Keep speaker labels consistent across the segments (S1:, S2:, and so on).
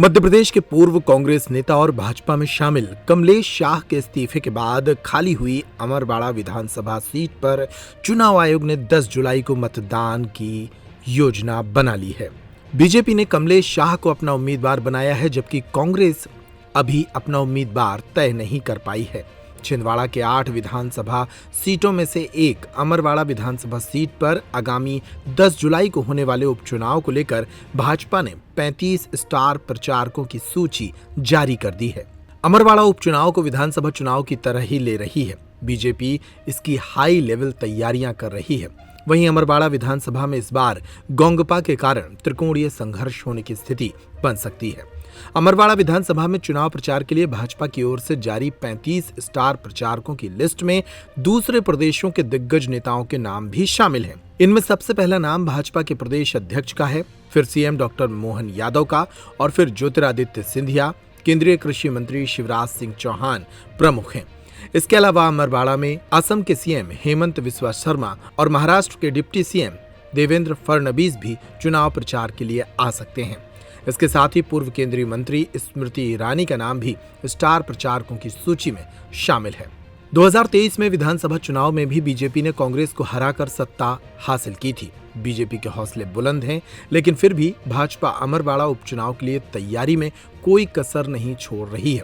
S1: मध्य प्रदेश के पूर्व कांग्रेस नेता और भाजपा में शामिल कमलेश शाह के इस्तीफे के बाद खाली हुई अमरवाड़ा विधानसभा सीट पर चुनाव आयोग ने 10 जुलाई को मतदान की योजना बना ली है। बीजेपी ने कमलेश शाह को अपना उम्मीदवार बनाया है, जबकि कांग्रेस अभी अपना उम्मीदवार तय नहीं कर पाई है। छिंदवाड़ा के 8 विधानसभा सीटों में से एक अमरवाड़ा विधानसभा सीट पर आगामी 10 जुलाई को होने वाले उपचुनाव को लेकर भाजपा ने 35 स्टार प्रचारकों की सूची जारी कर दी है। अमरवाड़ा उपचुनाव को विधानसभा चुनाव की तरह ही ले रही है। बीजेपी इसकी हाई लेवल तैयारियां कर रही है। वहीं अमरवाड़ा विधानसभा में इस बार गोंगपा के कारण त्रिकोणीय संघर्ष होने की स्थिति बन सकती है। अमरवाड़ा विधानसभा में चुनाव प्रचार के लिए भाजपा की ओर से जारी 35 स्टार प्रचारकों की लिस्ट में दूसरे प्रदेशों के दिग्गज नेताओं के नाम भी शामिल हैं। इनमें सबसे पहला नाम भाजपा के प्रदेश अध्यक्ष का है, फिर सीएम डॉक्टर मोहन यादव का और फिर ज्योतिरादित्य सिंधिया, केंद्रीय कृषि मंत्री शिवराज सिंह चौहान प्रमुख हैं। इसके अलावा अमरवाड़ा में असम के सीएम हेमंत बिस्वा शर्मा और महाराष्ट्र के डिप्टी सीएम देवेंद्र फडणवीस भी चुनाव प्रचार के लिए आ सकते हैं। इसके साथ ही पूर्व केंद्रीय मंत्री स्मृति ईरानी का नाम भी स्टार प्रचारकों की सूची में शामिल है। 2023 में विधानसभा चुनाव में भी बीजेपी ने कांग्रेस को हराकर सत्ता हासिल की थी। बीजेपी के हौसले बुलंद हैं, लेकिन फिर भी भाजपा अमरवाड़ा उपचुनाव के लिए तैयारी में कोई कसर नहीं छोड़ रही है।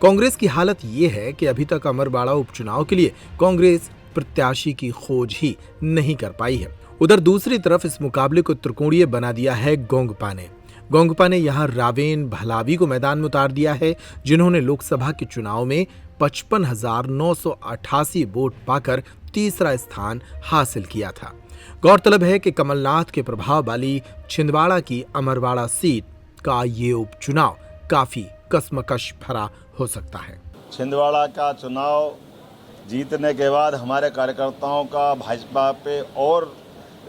S1: कांग्रेस की हालत ये है कि अभी तक अमरवाड़ा उपचुनाव के लिए कांग्रेस प्रत्याशी की खोज ही नहीं कर पाई है। उधर दूसरी तरफ इस मुकाबले को त्रिकोणीय बना दिया है गोंगपा ने। गोंगपा ने यहां रावेन भलावी को मैदान में उतार दिया है, जिन्होंने लोकसभा के चुनाव में 55,988 वोट पाकर तीसरा स्थान हासिल किया था। गौरतलब है कि कमलनाथ के प्रभाव वाली छिंदवाड़ा की अमरवाड़ा सीट का ये उपचुनाव काफी कश्मकश भरा हो सकता है।
S2: छिंदवाड़ा का चुनाव जीतने के बाद हमारे कार्यकर्ताओं का भाजपा पे और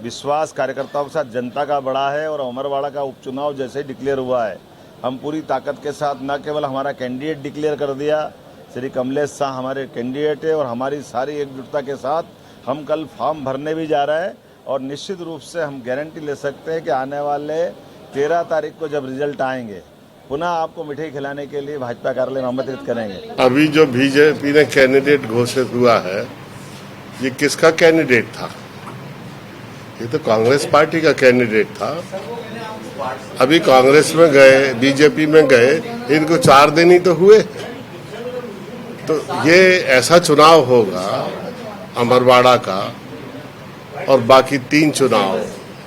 S2: विश्वास कार्यकर्ताओं के साथ जनता का बड़ा है और अमरवाड़ा का उपचुनाव जैसे ही डिक्लेयर हुआ है, हम पूरी ताकत के साथ न केवल हमारा कैंडिडेट डिक्लेयर कर दिया, श्री कमलेश शाह हमारे कैंडिडेट है और हमारी सारी एकजुटता के साथ हम कल फॉर्म भरने भी जा रहे हैं और निश्चित रूप से हम गारंटी ले सकते हैं कि आने वाले 13 तारीख को जब रिजल्ट आएंगे पुनः आपको मिठाई खिलाने के लिए भाजपा कार्यालय में आमंत्रित करेंगे।
S3: अभी जो बीजेपी ने कैंडिडेट घोषित हुआ है, ये किसका कैंडिडेट था? ये तो कांग्रेस पार्टी का कैंडिडेट था। अभी कांग्रेस में गए, बीजेपी में गए, इनको 4 दिन ही तो हुए। तो ये ऐसा चुनाव होगा अमरवाड़ा का और बाकी 3 चुनाव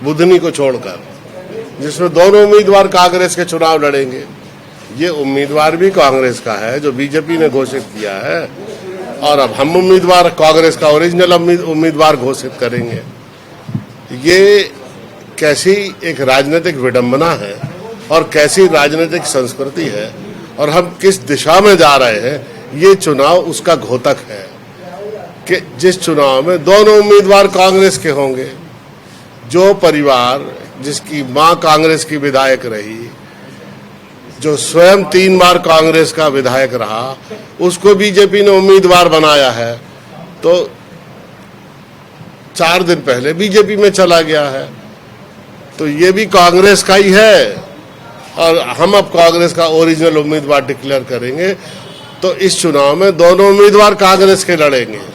S3: बुधनी को छोड़कर, जिसमें दोनों उम्मीदवार कांग्रेस के चुनाव लड़ेंगे। ये उम्मीदवार भी कांग्रेस का है जो बीजेपी ने घोषित किया है, और अब हम उम्मीदवार कांग्रेस का ओरिजिनल उम्मीदवार घोषित करेंगे। ये कैसी एक राजनीतिक विडंबना है और कैसी राजनीतिक संस्कृति है और हम किस दिशा में जा रहे हैं, ये चुनाव उसका घोतक है कि जिस चुनाव में दोनों उम्मीदवार कांग्रेस के होंगे। जो परिवार जिसकी मां कांग्रेस की विधायक रही, जो स्वयं 3 बार कांग्रेस का विधायक रहा, उसको बीजेपी ने उम्मीदवार बनाया है, तो 4 दिन पहले बीजेपी में चला गया है। तो ये भी कांग्रेस का ही है और हम अब कांग्रेस का ओरिजिनल उम्मीदवार डिक्लेयर करेंगे। तो इस चुनाव में दोनों उम्मीदवार कांग्रेस के लड़ेंगे।